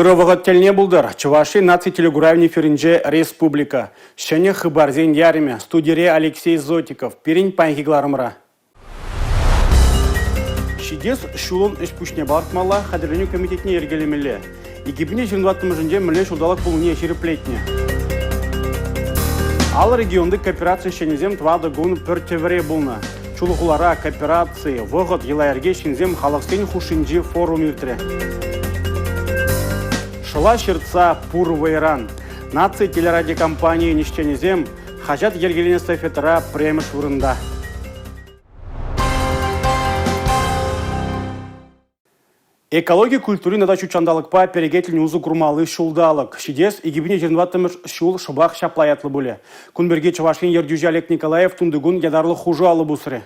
Пырывығыт телне бұлдыр. Чуваши наци телегуравни феринже республика. Шәне хыбарзен яриме. Студире Алексей Зотиков. Перень панхигларымра. Шидес шулын үш пүшне бартмала қадірлену комитетіне ергелемелі. Египіне 20 жынде мүлі шулдалық бұлыне шереплетіне. Ал регионды кооперация шенезем твады гон пір тевре бұлна. Чулғылара кооперации вғыт елайерге шензем халықстен хушинжи форум ертірі. Шыла шыртса пур вайран. Наци телерадиокомпании ништенезем хажат ергелене стафетара премеш вырында. Экология культуры нада чучандалыкпа перегетельні узу курмалы шулдалык. Шидес егибіне 20 шул шыбақ шаплаятлы бұлі. Күнберге Чувашин ердюжи Олег Николаев тундыгун ядарлы хужу алы бұсыры.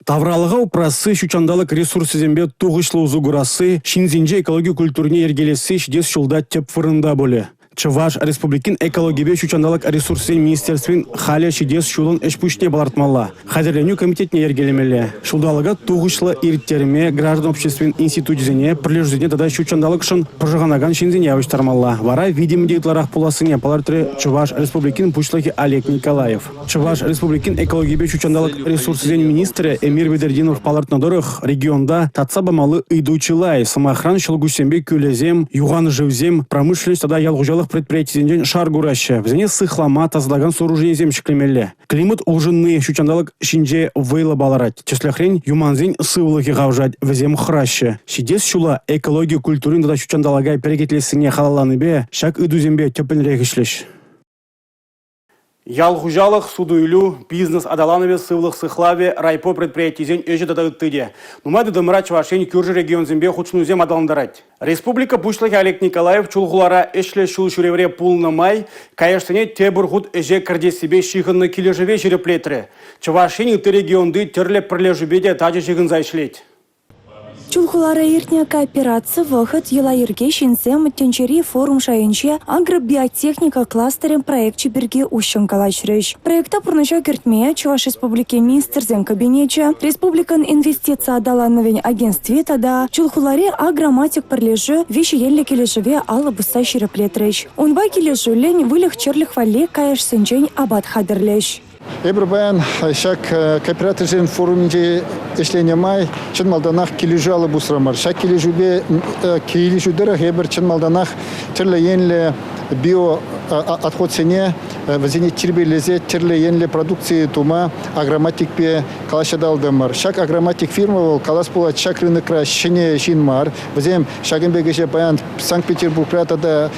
Тавралыға упрасы шучандалык ресурсы зембе туғышлы узу гурасы, шинзинже экология культурыне ергелесі шидес шулда теп фырында бұлі. Чуваш республикин экология шучандалык ресурсы министерствен халя шидес шулын эшпүшне балартмалла. Хазерленю комитетне ергелемелі. Шулдалыға туғышлы ирттерме граждан обществен институтизене прилеждене тада шучандалык шын пыржығанаган шинзине авыштармалла. Вара видим дейтларах пуласыне палартры Чуваш республикин пучлахи Олег Николаев. Чуваш республикин экология шучандалык ресурсы министрі Эмир Ведердинов палартнадорых регионда татсабамалы идучылай самохран шылгусембе күлезем, юган живзем, промышленность тада ялгужалы предприятиесен шар гураща. Взяне сыхлама тазлаган сооружение земшеклемелле. Климат улжынны шучандалык шинже вейла баларать. Чесляхрень юманзень сывлыки гавжать взем храща. Шидес шула экология культурын да шучандалагай перегетлесіне халаланы бе, шак идузембе тепенрек ишлеш. Ялгужалық судуйлю, бизнес адаланове сывлых сыхлаве райпо предприятиесен өжі дадагыттыде. Нумады дымыра Чувашень күржі регион зембе хучнузем адаландарать. Республика Пушлахи Олег Николаев чулғулара эшле шул шуревре пулны май, каяштыне тебір худ эже кірде себе шихынны кележеве жереплетірі. Чувашень үті регионды тірле пірлежубеде тажы жығын зайшлеть. Чулхулара иртня кооперация выход елайырге шинсем тенчери форум шайынче агробиотехника кластерен проект чеберге ущен калачрыш. Проекта пурнача кертме Чуваш республики министрзен кабинече, республикан инвестиция адалановень агентстве тада чулхуларе агроматик прилежу вещи еле кележеве алы буса шереплетрыш. Унбай кележулень вылих черлих вале каеш сенчень абат хадырлеш. Эбрбаян шак кооперативен форумде эшлене май чын малданах килежалы бусрамар. Шак килежубе килежудерах эбр чын малданах терле енле био отходсене вазине тирбелезе терле енле продукции тума агроматикпе калашадалдымар. Шак агроматик фирма калас була шак рынокра шене шинмар. Вазем шагенбегеше баян Санкт-Петербург да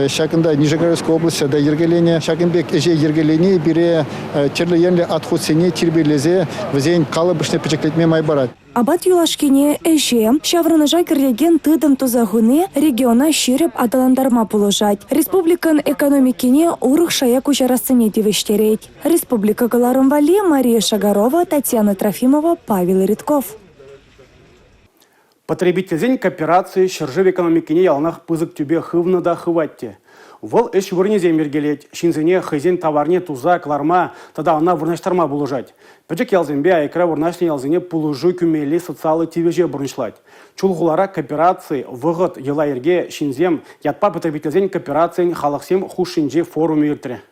шакында Нижегородской области да ергелене шагенбек эже ергелене бире терле енле отходсене тирбелезе вазен калыбышне печеклетме майбарат. Абат юлашкине эше, шаврынажа кірлеген тыдым тузагыне региона шереп адаландарма положать. Республикан экономикине урых шая кучарасыне девештереть. Республика Галарымвали, Мария Шагарова, Татьяна Трофимова, Павел Редков. Потребительзень кооперации шыржы экономикине ялнах пызык тюбе хывны да хыватте. Вол эш вырнезе мергелет, шинзене хызен товарне туза, кларма, тада она вырнаштарма булыжать. Пәчек ялзенбе айкра вырнашне ялзене пулыжу күмели социалы тивеже бұрыншлать. Чулғулара кооперации вғыт елайерге шинзем ятпа потребительзень кооперациян халықсем хушинже форум ертірі.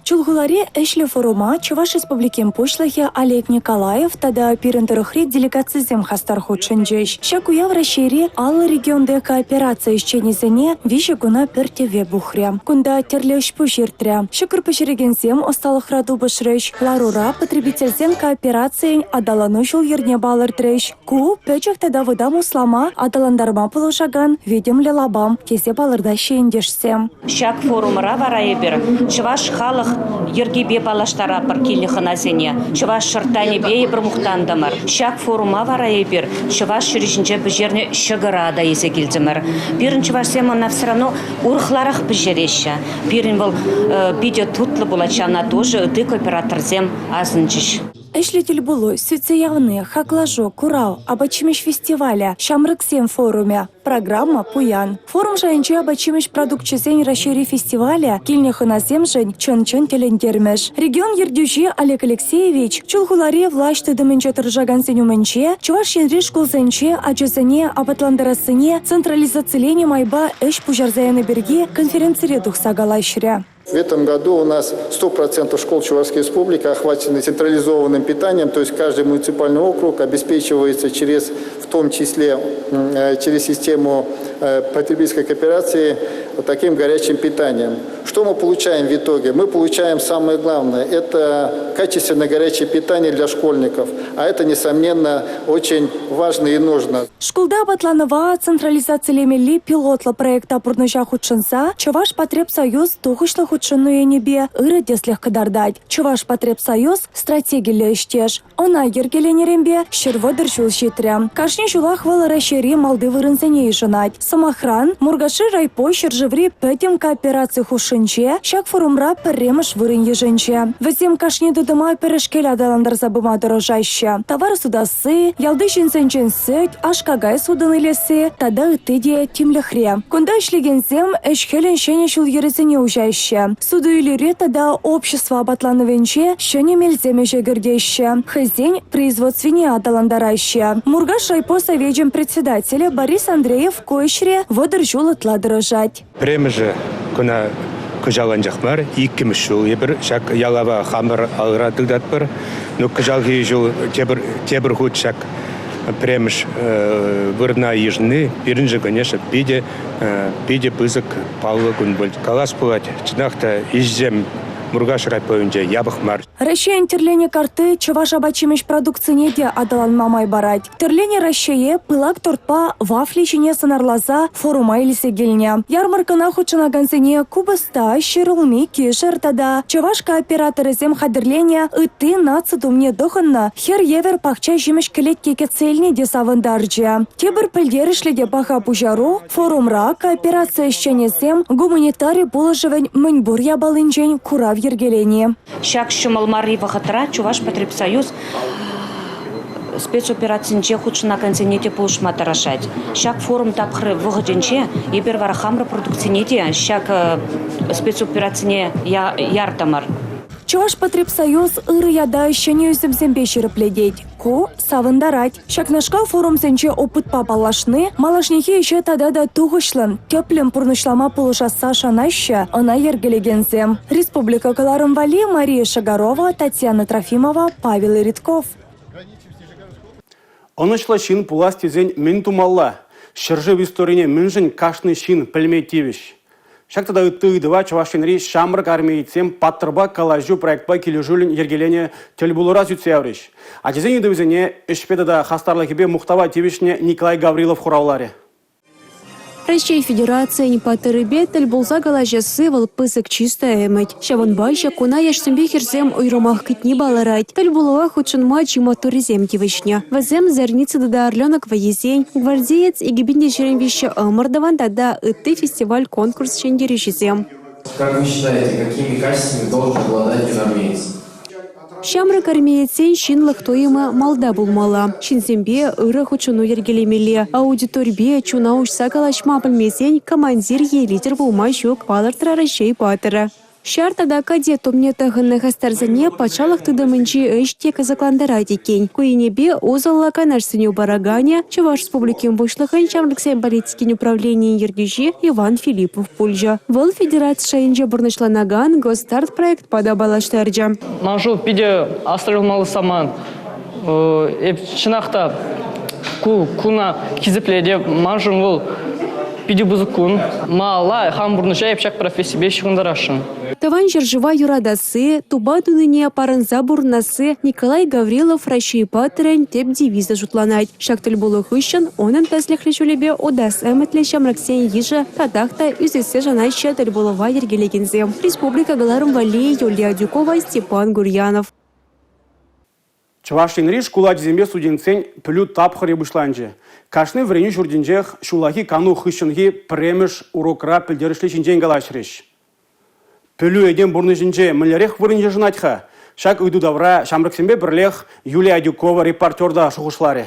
Чулгуларе эшле форума Чуваш республикин пушлахи Олег Николаев тада пирентарыхри делегацизем хастар худшинжеш. Шакуя в расшире аллы регионде кооперация исченизене виши гуна пертеве бухря. Кунда терлеш пуширтря. Шукр пешерегензем осталых раду башреш. Ларура потребительзем кооперация адаланушул ерне балыртреш. Ку печек тада выдам услама адаландарма полушаган видим ли лабам кесе балырда шеендешсем. Шак форумра вараебер. Чуваш халық ергебе балаштара бір келіхыназене. Чуваш шыртане бей бір мұқтандымыр. Шак форума вараебер. Чуваш шүрішінже бүжерне шығырада есе келдімір. Бірін чуваш семона всырано урхларах бүжереші. Бірін бұл видео тутлы болачана тоже үті кооператорзем азынчыш. Эшлетель булу, сүтсе явны, хаклажо, курау, абачимеш фестиваля, шамрыксем форуме. Программа «Пуян». Форум жайынче абачимеш продукчесен расшири фестиваля, килнехынасем жень чон-чон телендермеш. Регион Ердюжи Олег Алексеевич, чулхуларе власть тыдымынче тыржаган сенюмынче, чуваш енри школзенче, ачесене, апатландарасыне, централизацилене майба эш пужарзаяны берге конференции тухсагалайшря. В этом году у нас 100% школ Чувашской республики охвачены централизованным питанием, то есть каждый муниципальный округ обеспечивается через, в том числе через систему потребительской кооперации таким горячим питанием. Что мы получаем в итоге? Мы получаем самое главное, это качественное горячее питание для школьников, а это, несомненно, очень важно и нужно. Школда батланова централизациялемели пилотла проекта пурныша худшынса, Чуваш Потребсоюз тухышлы худшынную небе ыры деслех кадардать. Чуваш Потребсоюз стратегиялы иштеш. Она ергеленерембе щерводыр жул житря. Кашни жулах вал расшири малды вырынсене ишынать. Самохран, Мургаши райпо щержеври пэтем кооперации хушынче, шак форумра перемыш вырын еженче. Везем кашни дудыма перешкель адаландар забыма дорожаще. Товар судасы, ялды жинсенчен сеть, ашкагай судан илесе, тада ытыде тимлехре. Кунда ишлегенсем эшхелен шене шул ересене ужаще. Суду илире тада общество батлановенче шене мельземе жегердеще. Хозяин производственне адаландараще. Мургаш райпо соведем председателя Борис Андреев койшре водыр жул ытла дорожать. Премже куна кыжалан жақмар, иккім шул ебір, шак ялава хамыр алыра тылдат бір, но кыжалғы жыл тебір худ шак премж вырна ежны, пирінжі, конечно, пиде пызык палы күн болды. Калас пылать, чынақта изжем Мургаш райпоюнче ябықмар. Россия терление карты Чуваш абачимеш продукции неде адалан мамай барать. Терление Россия пылак тортпа вафли чине санарлаза форума илисе гельня. Ярмаркана худшына гансене кубыста щирылми кишер тада. Чуваш кооператоры зем хадерления ыты нацидумне доханна хер евер пахча жимеш келетке цельне десавандарджа. Тебір пілдерішледе баха пужару форумра кооперация щенесем гуманитарий положевень мэньбур ябалынчень курав ергелене. Шак шумалмари вахатра Чуваш Потребсоюз спецоперациянче худшына конценете полушма тарашать. Шак форум тапхры выходенче ебер варахамра продукцинете шак спецоперацияне яртамар. Чуваш Потребсоюз ыры яда еще не үзімсембе шеріпледеть. Ку савындарать. Шакнашка форум сенче опыт папалашны, малашнихи еще тада да туғышлын. Теплем пурнышлама полушаса шанаща, она ергелегензем. Республика Каларым-Вали, Мария Шагарова, Татьяна Трофимова, Павел Иритков. Онышлы шин пулас тезен мен тумалла. Шыржы в историне мünжін кашны шин пілметивіш. Шактада ыттыйдыва Чувашенри шамрык армейцем паттырба калажу проектпа кележулін ергелене телбулура зүтсеуриш. А тезен едовізіне ішпедада хастарлыкебе мухтава тевишне Николай Гаврилов хурауларе. Россия Федерация не патырыбе тіл болса галажасы вал пысык чисто эмет. Шаванбайша куна яшсембе херзем ойромах кітні баларать. Тіл болуа худшынма чима туризем тивишня. Вазем зерницы да орленок воезень. Гвардеец и гибинде жеренбище ымырдаван да ыты фестиваль-конкурс шендережизем. Как вы считаете, какими качествами должен обладать юнармеец? Шамрак армейцен шинлых тоема малда булмала. Шинзембе ыры хучуну ергелемеле. Аудиторбе чуна ушса калашма пылмесен командир е лидер булма щук палыртра Россия патыра. Шартада кадет умне тағынны хастарзане пачалық тыдымынчи өште казакландара декен. Куенебе озалла канарсыне барагане Чуваш республикин бушлыхын Шамрыксен политикин управление Ергежи Иван Филиппов пульжа. Вол федерация шайынче бурнышланаган гостарт проект падабалаштарджа. Манжу пиде астрылмалы саман. Чинахта куна кизепледе манжун вол пиде бузыкун. Мала хамбурныча епчак профессия бешігіндарашын. Таван жыржыва юрадасы, туба дуныне парынза бурнасы Николай Гаврилов Россия патырен теп девиза жутланать. Шактыль болу хыщын, онын тәсліхлі жулебе одас әмітлі Шамрыксен ежі татақта үзесі жанайшы тіл болуға ергелегензем. Республика Каларым-Вали, Юлия Дюкова, Степан Гурьянов. Чувашенри школа дизембе студентсен пілю тапхыр ебышланчы. Кашны врени журдинжех шулахи кану хыщынги премеш урокра пілдерішлі жинжен галашреш. Пілю еден бұрны жинже мүлерек вырынже жынатха. Шак үйду давра шамрыксембе бірлех Юлия Дюкова репортерда шуғышлары.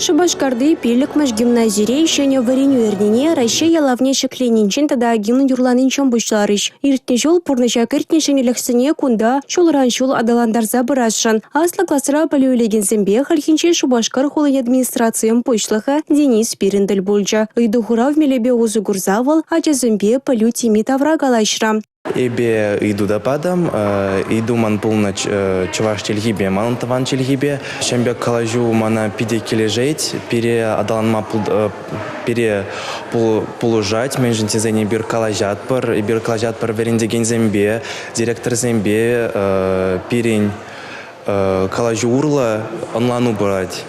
Шабашкарды пилікмаш гимназире шене вареню ернене Россия лавне шекленинчен тада гимн юрланынчен бұшларыш. Иртне жол пурныша кіртне шенелексіне кунда шолран шол адаландарза бұрашын. Аслы классыра палеулеген зембе халхинче Шабашкар холын администрациям пойшлыха Денис Пирендел бульча. Үйді хурав мелебе озу гурзавал, ача зембе палю тими тавра галайшрам. Эбе иду да падам, иду ман полноч чуваш челгибе, манантаван челгибе. Шембек калажу мана пиде кележейт, пере адаланма пере полужать, мен жинтезене бир калажат пар верендеген зембе, директор зембе, пирень калажу урла онлану брать.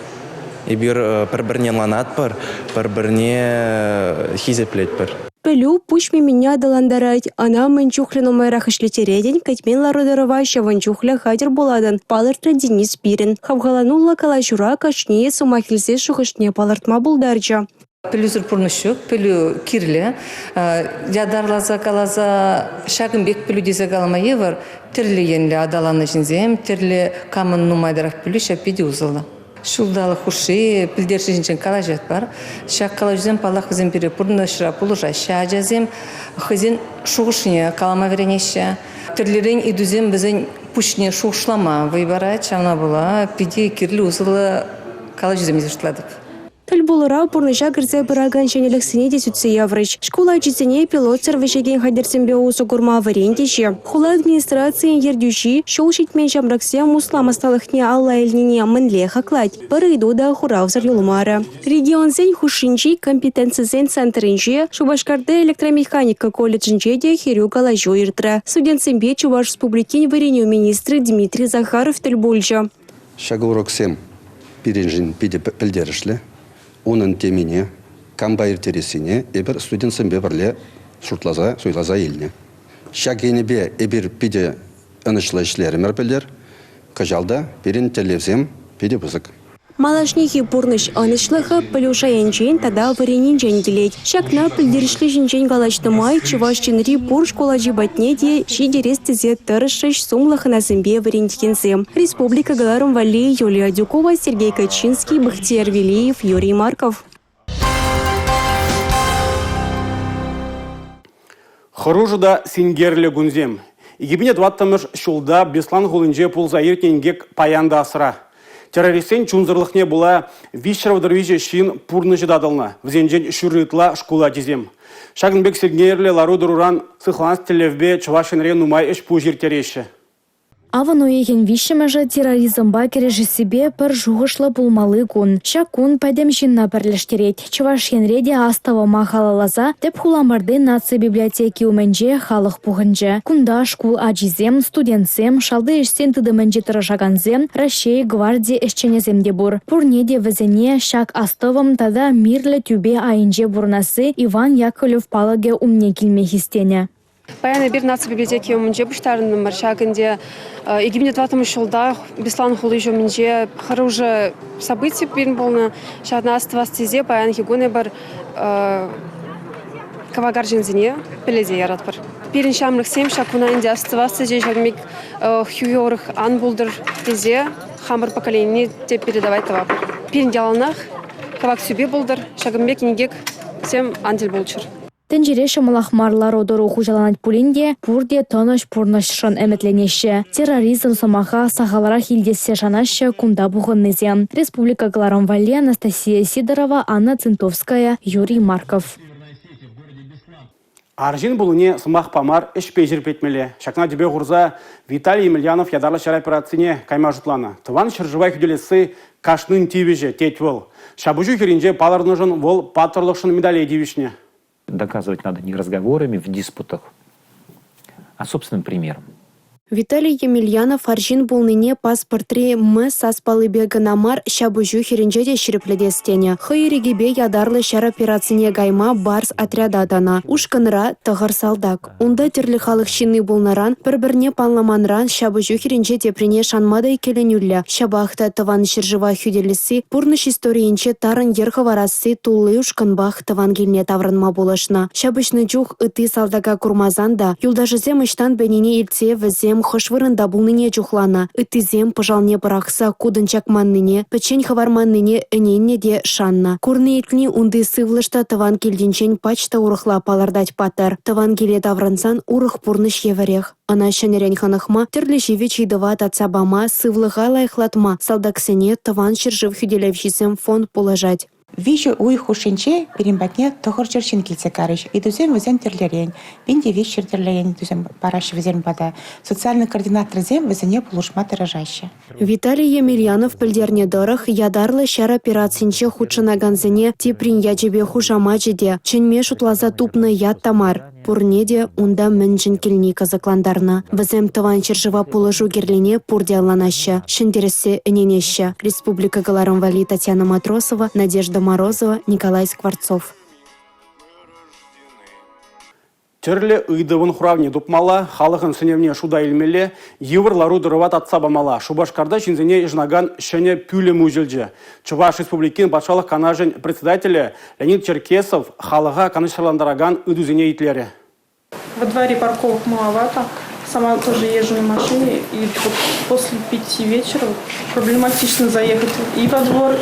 И бир парберне ланат пар, парберне хизеплет пар. Пелю пусть меня доландарать, она манчухля номерах ишлетередень, катьмен лародорова шаванчухля хатер буладан, палыртра Денис Пирин. Хавгаланула калачура кашне сумахилсе шухашне палыртма булдарча. Пелюзір пұрнышық, пелю кирлі, ядарлаза калаза шагынбек пелю дезе калмайы бар, тірлі енлі адаланы жінзем, тірлі камын нумайдарақ пелю шапеде узылы. Шулдалы хуши, пілдерші жінчен кала жат бар. Шак кала жүзем палақ қызем пере пұрны шыра пұлыжа ша жазем, қызен шуғышыне калама веренеші. Тірлерен идузем бізен пүшіне шуғышлама вайбара чамна була, пиде кирлі узылы кала жүзем езіштіладып. Тіл болыра пұрныша кірзе біраган шенеліксіне де сүтсе яврыш. Школа житсене пилот сервішеген хадерсенбе осы күрма варендеші. Хула администрациян ердюші шоу шитмен жамраксе мусламасталықне алла елнене мінле хақлать. Бір иду да хуравзар юлмара. Регион зен хушинчи компетенцизен центрінче Шубашкарды электромеханика колледжінче де херю калажу иртра. Студентсенбе Чуваш республикин вареню министры Дмитрий Захаров тіл болжа. Шагылроксем пиренжин пілдерішлі. Onun temine, kambayır teresine, eber studentsin beberle suylazа elne. Şageni be eber pide anışla işleri merpeler, kajalda birin televizem pide bızık. Малашнихи пурныш анышлыхы пылюшаянчен тада варенинчен келет. Шакна пілдерішлі жінчен галаштымай Чувашченри пур школа жибатне де шидерес тезе тұрышыш сумлахына зімбе варендикензем. Республика Галарым Вали, Юлия Дюкова, Сергей Качинский, Бахтияр Велиев, Юрий Марков. Хоружуда сингерлі гунзем. Игибіне 20 шулда Беслан ғылынже пулза ертенгек паянда асыра. Террористен чунзырлықне була вишравдырвиже шин пурны жидадылна. Взенжен шүрритла шкула дизем. Шагынбек Сергейлі лару дұруран сықланс телевбе Чувашенре нумай эш пужир тереші. Аван уеген вишемежі терроризм бакережі себе пір жуғышлы пулмалы күн. Шак күн пайдем жинна пірліштерет. Чувашенреде астава махалалаза теп хуламарды нация библиотеки уменже халық пуғынже. Кунда шкул аджизем, студентсем, шалды эштен тыдымынже тырышаганзем, Россия гвардия эшченеземде бур. Пурнеде візене шак астывым тада мирлі тюбе айынже бурнасы Иван Яковлев палаге умне келме хистене. Баяны бир нация библиотеки умынже буштарының маршагынде 2020 жылда Беслан хулы жөмінже харужы событий бирін болны. Шадна астывастызе баян хигуны бар кавагар жинзине пелезе ярат бар. Бирін шамрық сем шакуна инде астывастызе жагмик хюйорых ан булдыр тезе хамыр поколеніне деп передавай тава бар. Бирін яланах кавак сүбе булдыр шагымбек ингек сем андел болчыр. Тенжере шамалахмарлар одору хужаланат пулинде пурде тоныш пурнышшын эметленеші. Терроризм самаха сахалара хилдесе жанашы кунда бұғыннызен. Республика Галарым Вали, Анастасия Сидорова, Анна Цинтовская, Юрий Марков. Аржин бұлыне сымақ памар іш пейжір петмелі. Шакна дебе ғұрза Виталий Емельянов ядарлы шар операцияне кайма жұтланы. Тыван шыржывай күделесі кашнын тивежі тет выл. Шабыжу херінже паларныжын вол патырлықшын медалей дивишне. Доказывать надо не разговорами в диспутах, а собственным примером. Виталий Емельянов аржин булныне паспортри саспалы беганамар шабужу херенжеде ширепледестене. Хайрегебе ядарлы шар операцине гайма барс отрядадана. Ушканра тағыр салдак. Унда терлі халық шины булнаран, бір-бірне панламанран шабужу херенжеде прине шанмадай келенюлля. Шабахта таван шыржыва хюделесі, пурныш историинче тарын ерхаварасы тулы ушканбах таван келне тавранма болашна. Шабышны жух ыты салдага курмазанда, юлдажызем ыштан бенене илце візем хышвырында булныне чухлана. Ытызем пожалне барақса кудынчак манныне, печень хаварманныне эненне де шанна. Курны етні унды сывлышта таван келденчен пачта урықла палардать патар. Таван келе таврансан урық пурныш еверех. Ана шанерен ханахма терлі живе чейдыва тацабама сывлыға лайхлатма. Салдаксене таван шыржыв хюделевшисем фон положать. Вижу уй хушинче перембатне тохор черчин килсе карыш. И тузем везен терлерень. Бинде вечер терлерень тузем параш везен бада. Социальный координатор зем везене полушма тиражаще. Виталий Емельянов пельдерне дорох ядарлы шар операциинче худшына ганзене типрин ячебе хужама жеде. Ченме шутлаза тупны яд тамар. Пурнеде унда мэнжин келни казакландарна. Везем таван чержыва положу герлине пурдиаланаща. Шендересе эненеща. Республика Галарамвали Татьяна Матросова, Надежда Морозова, Николай Скворцов. Терлі ұйдывын құравне дұпмала, халығын сыневне шуда илмелі, еврлару дұрыват атсабамала. Шубашкарда жинзене жнаган шене пюлі мүжілді. Чуваш республикин батшалық канажын председателі Леонид Черкесов халыға канышырландараган үдізене итлері. Во дворе парковок маловато. Сама тоже езжу на машине. И вот после 5 вечера проблематично заехать и во двор,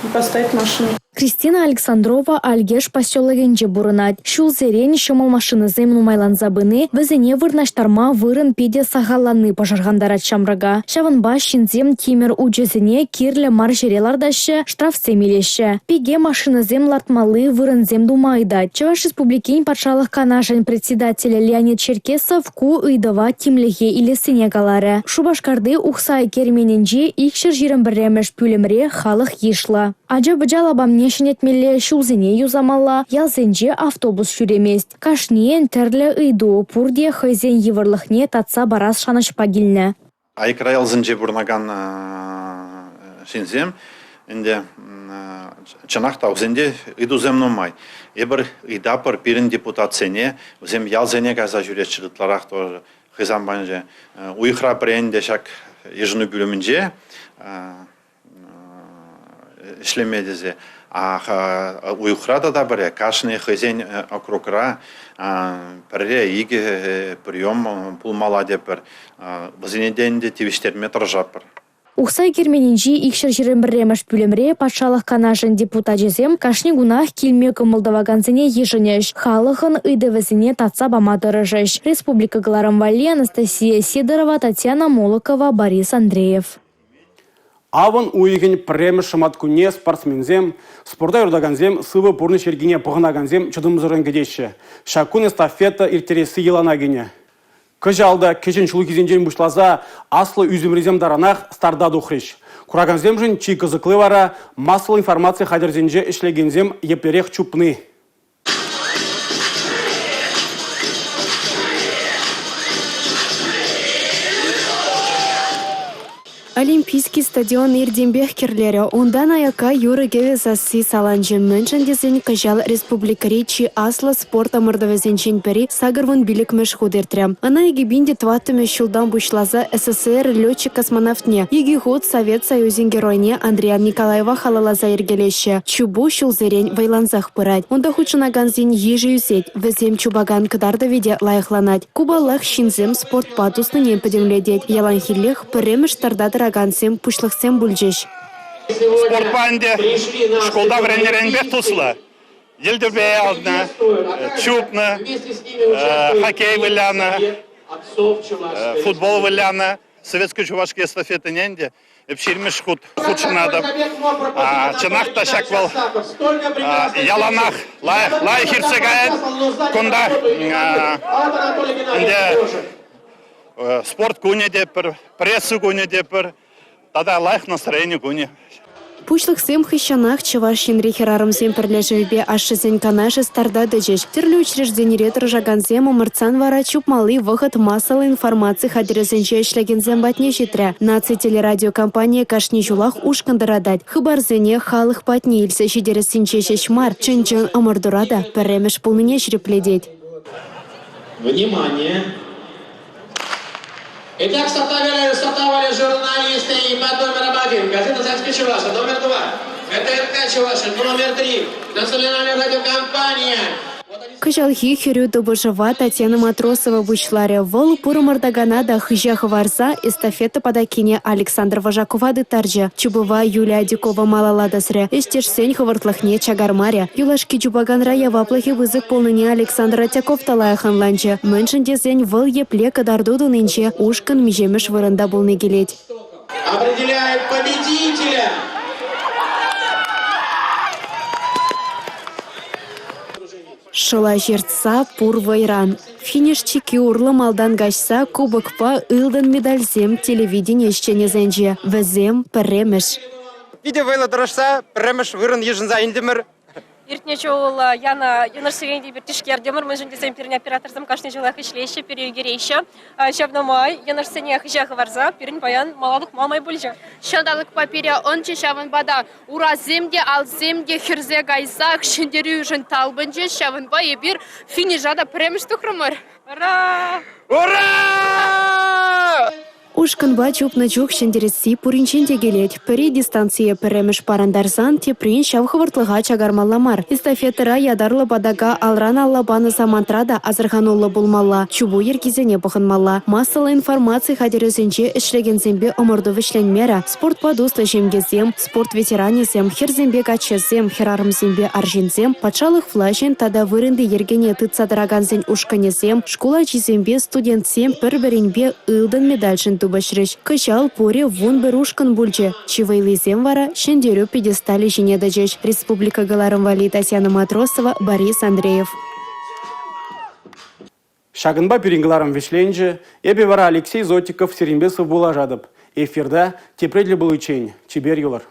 и поставить машину. Кристина Александрова Альгеш поселогенже бурынат. Шул зерен шымал машины земну майлан забыны, везене вырнаштарма вырын пиде сахалланы пожаргандарат шамрага. Шаванба шинзем тимер уджезене кирле маржерелардашы штраф семелеші. Пиге машины зем лартмалы вырын зем думайда. Чаваш республикин патшалық канашын председателя Леонид Черкесов ку ыйдава тимлеге или сенегалары. Шубашкарды ухсай кермененже икшір жирен біремеш пүлемре халық ешла. Аджа бджала бамне шынетмелі шулзене юзамалла, ялзенже автобус жүремест. Кашнен тәрлі ыйду, пурде хайзен еврлыхне татса барас шаныш пагилне. Айкра ялзенже бурнаган шинзем, инде чанахта узенде ыйду земномай. Ебір ыйдапыр пирин депутатсене, узем ялзене газа жүрет чыгытларах тоже хайзан банже. Уйхра пренде шак ежыны бөлімінже, ишлемедезе. Уйхрада да баре, кашны хызен округра, паре иге прием пулмала депер, базинеденде тивиштерме торжапыр. Ухсай керменинжи икшір жирен біремеш пүлемре патшалық канашын депутат жезем кашни гунах килме кымылдаваганзене еженеш. Халықын ыйдывезене татса бама дырыжеш. Республика Галарамвали Анастасия Сидорова, Татьяна Молокова, Борис Андреев. Аван уйген премеш шаматкуне спортсмензем, спорта юрдаганзем, сывы пурны шергине пығынаганзем чыдымзырын кедеші. Шакун эстафета иртересі еланагене. Кыжалда кешен шулы кезенжен бұшлаза аслы үзімрезем даранах старда дұқреш. Кураганзем жын чий кызықлы вара, массалы информация хадерзенже ішлегензем еперех чупны. Олимпийский стадион Ирденбех керлері ондан аяка юрыге везасы саланжы мэншін дезен кажал республикаричи аслы спорта мырдавезенчен пери сагарвын билік мэш худертря. Ана егебинде тватыме шулдан бушлаза СССР летчик-космонавтне. Еги год Совет Союзин геройне Андрея Николаева халалаза ергелеші. Чубу шулзерень вайланзах пырать. Онда хучынаган зин ежи юсеть. Везем чубаган кыдарда виде лайықланать. Кубалах шинзем спорт патусны не подемледеть. Яланхиллех пыремеш тардадыра гансем пушлықсем бүлжеш. Спортпанде школда вренеренбек тусла. Елдербе алдына, чупны, хоккей выляны, футбол выляны, советский чувашки эстафеты ненде. Эпширмеш худшынады. Чынақта шаквал яланақ лай хирсегает, кунда спорт куне депер, прессу куне депер, тогда лайх настроение куне. Пучлых сем хыщанах чываш шинри херарымсем пірлешевбе ашшысен канашы старда дëчеш. Терлі учрежденире тұржаганзем ымырцан вара чупмалы вăхăт массалы информации хадересенче эшлегензем батне житрä. Наци телерадиокомпания кашни жулах ушкындырадать. Хыбарзене халық патне илсе шидересенче шешмар. Чын-чын ымырдурада пірремеш пулныне жрипледеть. Внимание! Итак, стартовали журналисты и под номером 1. Газета «Записки Чуваша». Номер 2. ГТРК Чуваша. Номер 3. Национальная радиокомпания. Кыжалхи хирю добыжыва Татьяна Матросова бучларе. Вăл пурымырдаганада хыжах варса эстафета падакине Александр Важакова дытаржы. Чубыва Юлия Дикова малаладасры. Эштешсен хывыртлахне чагармаря. Юлашки чубаганра яваплахи вызык полныне Александр Атяков талаяханланчы. Мэншіндесен вăл епле кадарду нынче ушкын межемеш вырында болны келет. Определяет победителя. Шыла жерца пур вайран. Финишчики урлы малдан гашса кубокпа ылдан медальзем телевидение ещенезенже. Везем пірремеш. Видео вайлы дұрышса, пірремеш вырын ежінза индемір. Иртнече ол яна юношсегенде бір тишкердемір, мы жындесем перен операторзам кашны жылах ишлейші, переюгерейші. Шабнамай, юношсене хыжағы варза, перен баян маладық мамай бұлжа. Шандалық папиря онче шавын бада ураземде, алземде, хирзе гайзақ, шендері жүн талбынже, шавын бай бір финижада премеш тұқрымыр. Ура! Ура! Ушканба чупна чух шендересі пуринченде келет. Пірі дистанция піремеш парандарзан теприн шавхывыртлыға чагармалламар. Эстафетыра ядарлы бадага алран аллабаны самантрада азырханулы булмалла. Чубу еркизене бұхынмалла. Массалы информация хадересенче ішлегензембе ымырды вишленмера. Спорт падуслы жемгезем, спорт ветеранезем, херзембе качезем, херарымзембе аржинзем, патшалық флашен тада вырынды ергене тыцадыраганзен ушканезем, школа чизембе студентсем пір-бірінбе ылдын медальшын башрыш. Кычал поре вон берушкан бульче. Чивайлизем вара шендерю пьедестале жинедачеш. Республика Галарымвали Татьяна Матросова, Борис Андреев. Шагынба пирингларым вишленже, эбе вара Алексей Зотиков Серембесов булажадып. Эфирда тепредлі был учень. Чибер юлар.